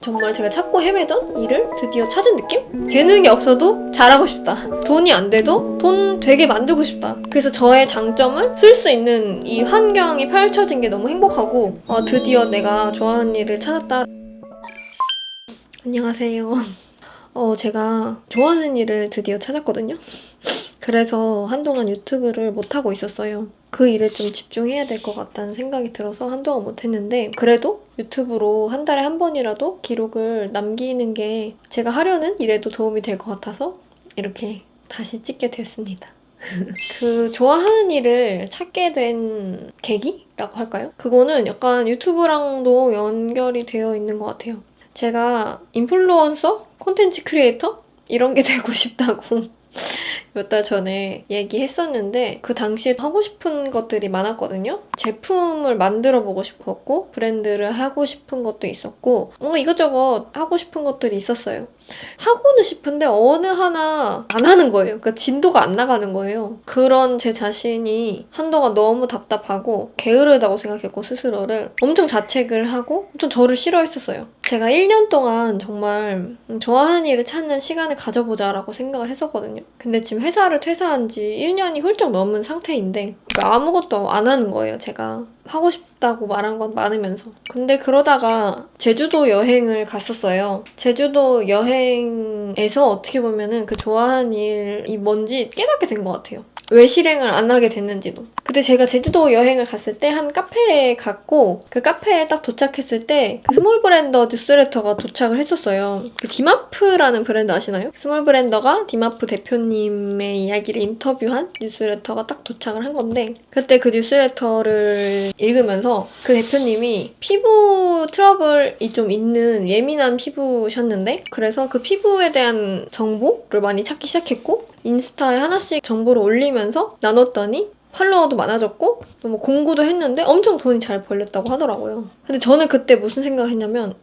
정말 제가 찾고 헤매던 일을 드디어 찾은 느낌? 재능이 없어도 잘하고 싶다. 돈이 안 돼도 돈 되게 만들고 싶다. 그래서 저의 장점을 쓸 수 있는 이 환경이 펼쳐진 게 너무 행복하고 드디어 내가 좋아하는 일을 찾았다. 안녕하세요. 제가 좋아하는 일을 드디어 찾았거든요. 그래서 한동안 유튜브를 못하고 있었어요. 그 일에 좀 집중해야 될 것 같다는 생각이 들어서 한동안 못했는데, 그래도 유튜브로 한 달에 한 번이라도 기록을 남기는 게 제가 하려는 일에도 도움이 될 것 같아서 이렇게 다시 찍게 됐습니다. 그 좋아하는 일을 찾게 된 계기라고 할까요? 그거는 약간 유튜브랑도 연결이 되어 있는 것 같아요. 제가 인플루언서? 콘텐츠 크리에이터? 이런 게 되고 싶다고 몇 달 전에 얘기했었는데, 그 당시에 하고 싶은 것들이 많았거든요. 제품을 만들어 보고 싶었고, 브랜드를 하고 싶은 것도 있었고, 뭔가 이것저것 하고 싶은 것들이 있었어요. 하고는 싶은데 어느 하나 안 하는 거예요. 그러니까 진도가 안 나가는 거예요. 그런 제 자신이 한동안 너무 답답하고 게으르다고 생각했고, 스스로를 엄청 자책을 하고 엄청 저를 싫어했었어요. 제가 1년 동안 정말 좋아하는 일을 찾는 시간을 가져보자라고 생각을 했었거든요. 근데 지금 회사를 퇴사한 지 1년이 훌쩍 넘은 상태인데, 그러니까 아무것도 안 하는 거예요. 제가 하고 싶다고 말한 건 많으면서. 근데 그러다가 제주도 여행을 갔었어요. 제주도 여행에서 어떻게 보면은 그 좋아하는 일이 뭔지 깨닫게 된 것 같아요. 왜 실행을 안 하게 됐는지도. 그때 제가 제주도 여행을 갔을 때 한 카페에 갔고, 그 카페에 딱 도착했을 때 그 스몰 브랜더 뉴스레터가 도착을 했었어요. 그 디마프라는 브랜드 아시나요? 스몰 브랜더가 디마프 대표님의 이야기를 인터뷰한 뉴스레터가 딱 도착을 한 건데, 그때 그 뉴스레터를 읽으면서 그 대표님이 피부 트러블이 좀 있는 예민한 피부셨는데, 그래서 그 피부에 대한 정보를 많이 찾기 시작했고, 인스타에 하나씩 정보를 올리면서 나눴더니 팔로워도 많아졌고, 또 뭐 공구도 했는데 엄청 돈이 잘 벌렸다고 하더라고요. 근데 저는 그때 무슨 생각을 했냐면,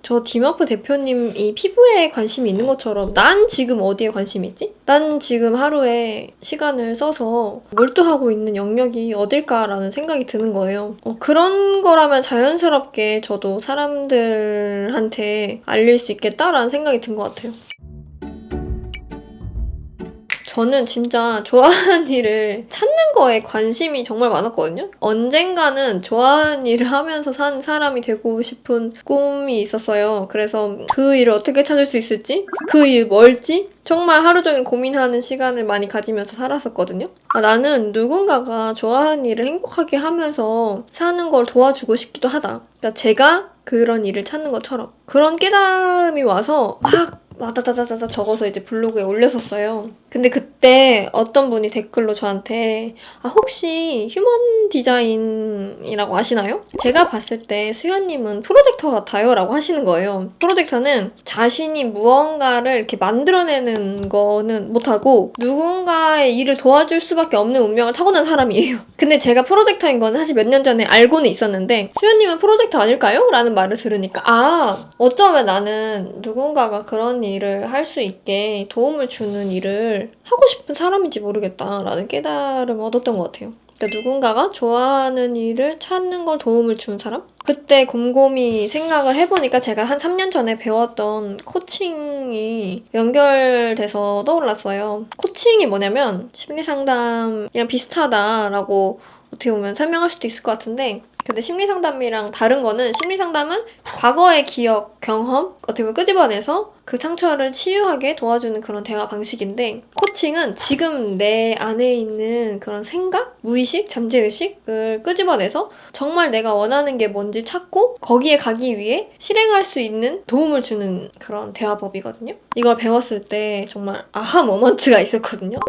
저 디마프 대표님이 피부에 관심이 있는 것처럼 난 지금 어디에 관심이 있지? 난 지금 하루에 시간을 써서 몰두하고 있는 영역이 어딜까라는 생각이 드는 거예요. 그런 거라면 자연스럽게 저도 사람들한테 알릴 수 있겠다라는 생각이 든 것 같아요. 저는 진짜 좋아하는 일을 찾는 거에 관심이 정말 많았거든요. 언젠가는 좋아하는 일을 하면서 사는 사람이 되고 싶은 꿈이 있었어요. 그래서 그 일을 어떻게 찾을 수 있을지, 그 일 뭘지 정말 하루 종일 고민하는 시간을 많이 가지면서 살았었거든요. 나는 누군가가 좋아하는 일을 행복하게 하면서 사는 걸 도와주고 싶기도 하다. 그러니까 제가 그런 일을 찾는 것처럼. 그런 깨달음이 와서 막 와다다다다다 적어서 이제 블로그에 올렸었어요. 근데 그때 어떤 분이 댓글로 저한테 혹시 휴먼 디자인이라고 아시나요? 제가 봤을 때 수현님은 프로젝터 같아요 라고 하시는 거예요. 프로젝터는 자신이 무언가를 이렇게 만들어내는 거는 못하고 누군가의 일을 도와줄 수밖에 없는 운명을 타고난 사람이에요. 근데 제가 프로젝터인 건 사실 몇 년 전에 알고는 있었는데, 수현님은 프로젝터 아닐까요? 라는 말을 들으니까 어쩌면 나는 누군가가 그런 일을 할 수 있게 도움을 주는 일을 하고 싶은 사람인지 모르겠다라는 깨달음을 얻었던 것 같아요. 그러니까 누군가가 좋아하는 일을 찾는 걸 도움을 주는 사람? 그때 곰곰이 생각을 해보니까 제가 한 3년 전에 배웠던 코칭이 연결돼서 떠올랐어요. 코칭이 뭐냐면 심리상담이랑 비슷하다라고 어떻게 보면 설명할 수도 있을 것 같은데, 근데 심리상담이랑 다른 거는, 심리상담은 과거의 기억, 경험, 어떻게 보면 끄집어내서 그 상처를 치유하게 도와주는 그런 대화 방식인데, 코칭은 지금 내 안에 있는 그런 생각, 무의식, 잠재의식을 끄집어내서 정말 내가 원하는 게 뭔지 찾고 거기에 가기 위해 실행할 수 있는 도움을 주는 그런 대화법이거든요. 이걸 배웠을 때 정말 아하 모먼트가 있었거든요.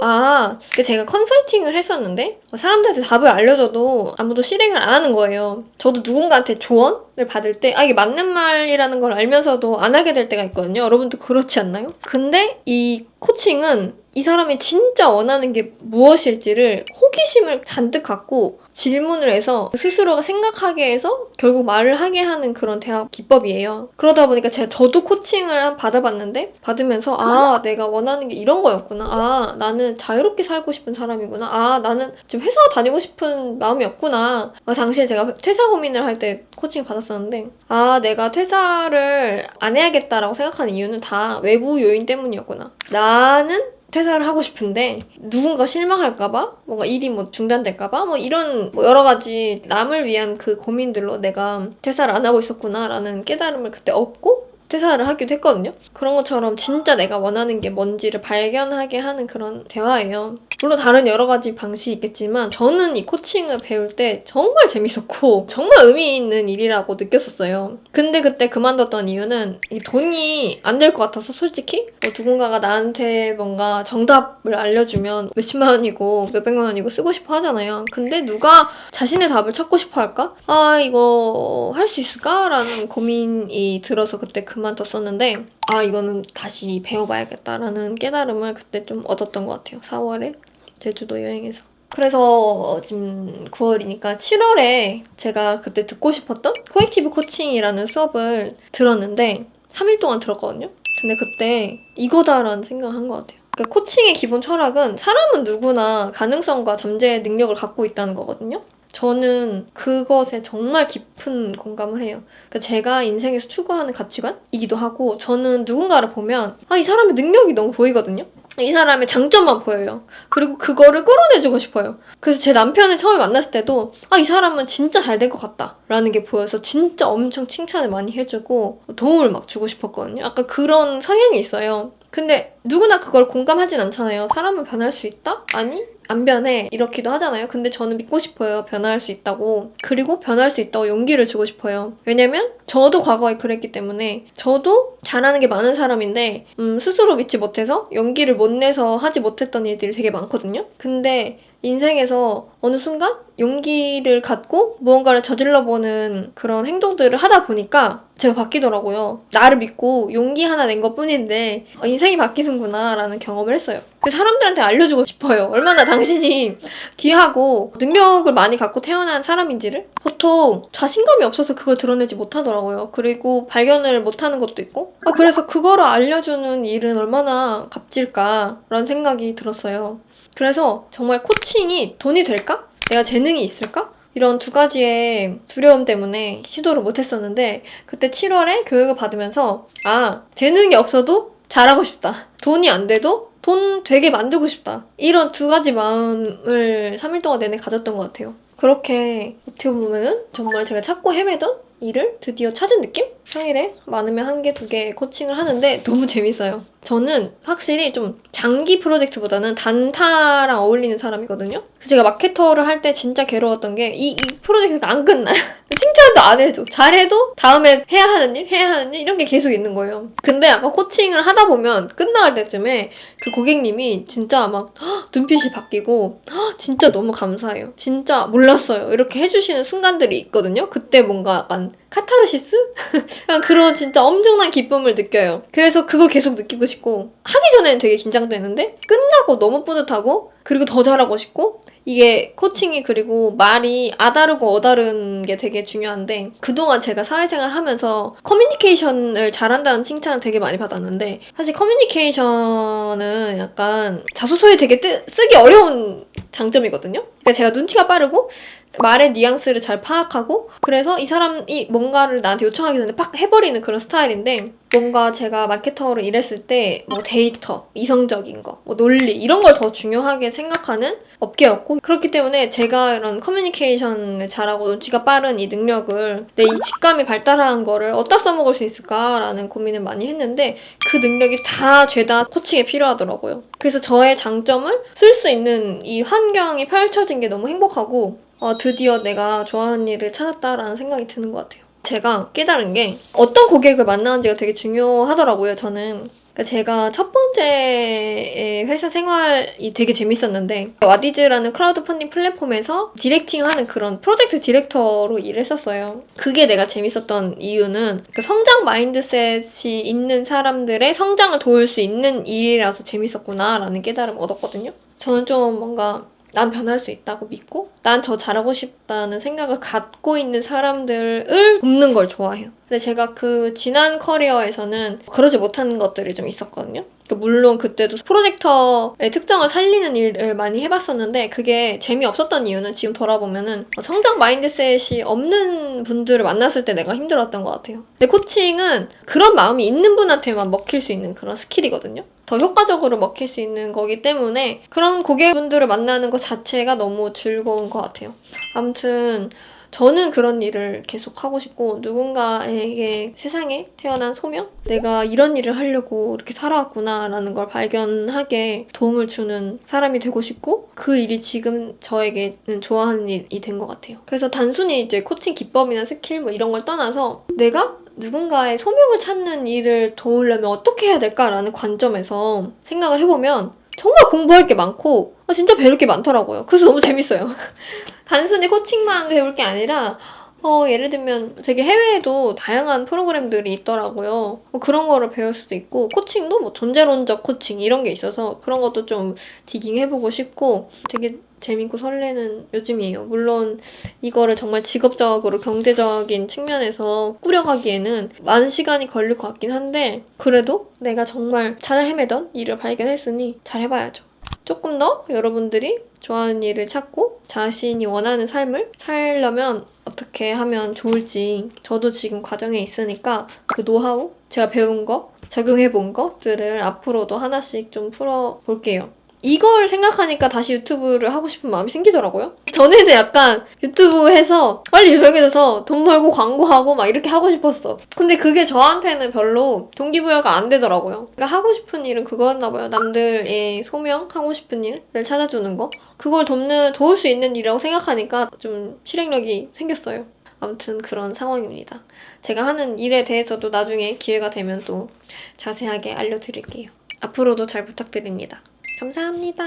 제가 컨설팅을 했었는데 사람들한테 답을 알려줘도 아무도 실행을 안 하는 거예요. 저도 누군가한테 조언을 받을 때 이게 맞는 말이라는 걸 알면서도 안 하게 될 때가 있거든요. 여러분도 그렇지 않나요? 근데 이 코칭은 이 사람이 진짜 원하는 게 무엇일지를 호기심을 잔뜩 갖고 질문을 해서 스스로가 생각하게 해서 결국 말을 하게 하는 그런 대화 기법이에요. 그러다 보니까 저도 코칭을 받아봤는데 받으면서 아, 내가 원하는 게 이런 거였구나. 아, 나는 자유롭게 살고 싶은 사람이구나. 아, 나는 지금 회사 다니고 싶은 마음이었구나. 당시에 제가 퇴사 고민을 할 때 코칭 받았었는데 아, 내가 퇴사를 안 해야겠다라고 생각하는 이유는 다 외부 요인 때문이었구나. 나는 퇴사를 하고 싶은데 누군가 실망할까봐 뭔가 일이 뭐 중단될까봐 뭐 이런 뭐 여러 가지 남을 위한 그 고민들로 내가 퇴사를 안 하고 있었구나라는 깨달음을 그때 얻고 퇴사를 하기도 했거든요. 그런 것처럼 진짜 내가 원하는 게 뭔지를 발견하게 하는 그런 대화예요. 물론 다른 여러 가지 방식이 있겠지만 저는 이 코칭을 배울 때 정말 재밌었고 정말 의미 있는 일이라고 느꼈었어요. 근데 그때 그만뒀던 이유는 이 돈이 안 될 것 같아서 솔직히 뭐 누군가가 나한테 뭔가 정답을 알려주면 몇십만 원이고 몇백만 원이고 쓰고 싶어 하잖아요. 근데 누가 자신의 답을 찾고 싶어 할까? 아, 이거 할 수 있을까? 라는 고민이 들어서 그때 그만뒀었는데 아, 이거는 다시 배워봐야겠다라는 깨달음을 그때 좀 얻었던 것 같아요. 4월에 제주도 여행에서. 그래서 지금 9월이니까 7월에 제가 그때 듣고 싶었던 코액티브 코칭이라는 수업을 들었는데 3일 동안 들었거든요. 근데 그때 이거다라는 생각을 한 것 같아요. 그러니까 코칭의 기본 철학은 사람은 누구나 가능성과 잠재 능력을 갖고 있다는 거거든요. 저는 그것에 정말 깊은 공감을 해요. 그러니까 제가 인생에서 추구하는 가치관이기도 하고 저는 누군가를 보면 아, 이 사람의 능력이 너무 보이거든요. 이 사람의 장점만 보여요. 그리고 그거를 끌어내주고 싶어요. 그래서 제 남편을 처음에 만났을 때도 아, 이 사람은 진짜 잘 될 것 같다 라는 게 보여서 진짜 엄청 칭찬을 많이 해주고 도움을 막 주고 싶었거든요. 약간 그런 성향이 있어요. 근데 누구나 그걸 공감하진 않잖아요. 사람은 변할 수 있다? 아니? 안 변해. 이렇기도 하잖아요. 근데 저는 믿고 싶어요. 변할 수 있다고. 그리고 변할 수 있다고 용기를 주고 싶어요. 왜냐면 저도 과거에 그랬기 때문에 저도 잘하는 게 많은 사람인데 스스로 믿지 못해서 용기를 못 내서 하지 못했던 일들이 되게 많거든요. 근데 인생에서 어느 순간 용기를 갖고 무언가를 저질러보는 그런 행동들을 하다 보니까 제가 바뀌더라고요. 나를 믿고 용기 하나 낸 것 뿐인데 인생이 바뀌는구나 라는 경험을 했어요. 그 사람들한테 알려주고 싶어요. 얼마나 당신이 귀하고 능력을 많이 갖고 태어난 사람인지를. 보통 자신감이 없어서 그걸 드러내지 못하더라고요. 그리고 발견을 못하는 것도 있고 그래서 그거를 알려주는 일은 얼마나 값질까라는 생각이 들었어요. 그래서 정말 코칭이 돈이 될까? 내가 재능이 있을까? 이런 두 가지의 두려움 때문에 시도를 못했었는데 그때 7월에 교육을 받으면서 아, 재능이 없어도 잘하고 싶다. 돈이 안 돼도 돈 되게 만들고 싶다. 이런 두 가지 마음을 3일 동안 내내 가졌던 것 같아요. 그렇게 어떻게 보면은 정말 제가 찾고 헤매던 일을 드디어 찾은 느낌? 평일에 많으면 1개, 2개 코칭을 하는데 너무 재밌어요. 저는 확실히 좀 장기 프로젝트보다는 단타랑 어울리는 사람이거든요. 그래서 제가 마케터를 할 때 진짜 괴로웠던 게 이 프로젝트가 안 끝나요. 칭찬도 안 해줘. 잘해도 다음에 해야 하는 일 이런 게 계속 있는 거예요. 근데 아까 코칭을 하다 보면 끝나갈 때쯤에 그 고객님이 진짜 막 눈빛이 바뀌고 진짜 너무 감사해요. 진짜 몰랐어요. 이렇게 해주시는 순간들이 있거든요. 그때 뭔가 약간 카타르시스? 그런 진짜 엄청난 기쁨을 느껴요. 그래서 그걸 계속 느끼고 싶고 하기 전에는 되게 긴장되는데 끝나고 너무 뿌듯하고 그리고 더 잘하고 싶고 이게 코칭이 그리고 말이 아다르고 어다른 게 되게 중요한데 그동안 제가 사회생활 하면서 커뮤니케이션을 잘한다는 칭찬을 되게 많이 받았는데 사실 커뮤니케이션은 약간 자소서에 되게 쓰기 어려운 장점이거든요. 그러니까 제가 눈치가 빠르고 말의 뉘앙스를 잘 파악하고 그래서 이 사람이 뭔가를 나한테 요청하기 전에 팍 해버리는 그런 스타일인데 뭔가 제가 마케터로 일했을 때 뭐 데이터, 이성적인 거, 뭐 논리 이런 걸 더 중요하게 생각하는 업계였고 그렇기 때문에 제가 이런 커뮤니케이션을 잘하고 눈치가 빠른 이 능력을 내 이 직감이 발달한 거를 어디다 써먹을 수 있을까라는 고민을 많이 했는데 그 능력이 다 죄다 코칭에 필요하더라고요. 그래서 저의 장점을 쓸 수 있는 이 환경이 펼쳐진 게 너무 행복하고 드디어 내가 좋아하는 일을 찾았다라는 생각이 드는 것 같아요. 제가 깨달은 게 어떤 고객을 만나는지가 되게 중요하더라고요, 저는. 그러니까 제가 첫 번째 회사 생활이 되게 재밌었는데 와디즈라는 크라우드 펀딩 플랫폼에서 디렉팅하는 그런 프로젝트 디렉터로 일을 했었어요. 그게 내가 재밌었던 이유는 그 성장 마인드셋이 있는 사람들의 성장을 도울 수 있는 일이라서 재밌었구나라는 깨달음을 얻었거든요. 저는 좀 뭔가 난 변할 수 있다고 믿고 난 더 잘하고 싶다는 생각을 갖고 있는 사람들을 돕는 걸 좋아해요. 근데 제가 그 지난 커리어에서는 그러지 못한 것들이 좀 있었거든요. 물론 그때도 프로젝터의 특성을 살리는 일을 많이 해봤었는데 그게 재미없었던 이유는 지금 돌아보면은 성장 마인드셋이 없는 분들을 만났을 때 내가 힘들었던 것 같아요. 근데 코칭은 그런 마음이 있는 분한테만 먹힐 수 있는 그런 스킬이거든요. 더 효과적으로 먹힐 수 있는 거기 때문에 그런 고객분들을 만나는 것 자체가 너무 즐거운 것 같아요. 아무튼 저는 그런 일을 계속 하고 싶고 누군가에게 세상에 태어난 소명? 내가 이런 일을 하려고 이렇게 살아왔구나 라는 걸 발견하게 도움을 주는 사람이 되고 싶고 그 일이 지금 저에게는 좋아하는 일이 된 것 같아요. 그래서 단순히 이제 코칭 기법이나 스킬 뭐 이런 걸 떠나서 내가 누군가의 소명을 찾는 일을 도우려면 어떻게 해야 될까라는 관점에서 생각을 해보면 정말 공부할 게 많고 진짜 배울 게 많더라고요. 그래서 너무 재밌어요. 단순히 코칭만 배울 게 아니라 예를 들면 되게 해외에도 다양한 프로그램들이 있더라고요. 그런 거를 배울 수도 있고 코칭도 뭐 존재론적 코칭 이런 게 있어서 그런 것도 좀 디깅해보고 싶고 되게 재밌고 설레는 요즘이에요. 물론 이거를 정말 직업적으로 경제적인 측면에서 꾸려가기에는 많은 시간이 걸릴 것 같긴 한데 그래도 내가 정말 찾아 헤매던 일을 발견했으니 잘 해봐야죠. 조금 더 여러분들이 좋아하는 일을 찾고 자신이 원하는 삶을 살려면 어떻게 하면 좋을지 저도 지금 과정에 있으니까 그 노하우, 제가 배운 거, 적용해본 것들을 앞으로도 하나씩 좀 풀어볼게요. 이걸 생각하니까 다시 유튜브를 하고 싶은 마음이 생기더라고요. 전에는 약간 유튜브 해서 빨리 유명해져서 돈 벌고 광고하고 막 이렇게 하고 싶었어. 근데 그게 저한테는 별로 동기부여가 안 되더라고요. 그러니까 하고 싶은 일은 그거였나 봐요. 남들의 소명, 하고 싶은 일을 찾아주는 거. 그걸 도울 수 있는 일이라고 생각하니까 좀 실행력이 생겼어요. 아무튼 그런 상황입니다. 제가 하는 일에 대해서도 나중에 기회가 되면 또 자세하게 알려드릴게요. 앞으로도 잘 부탁드립니다. 감사합니다.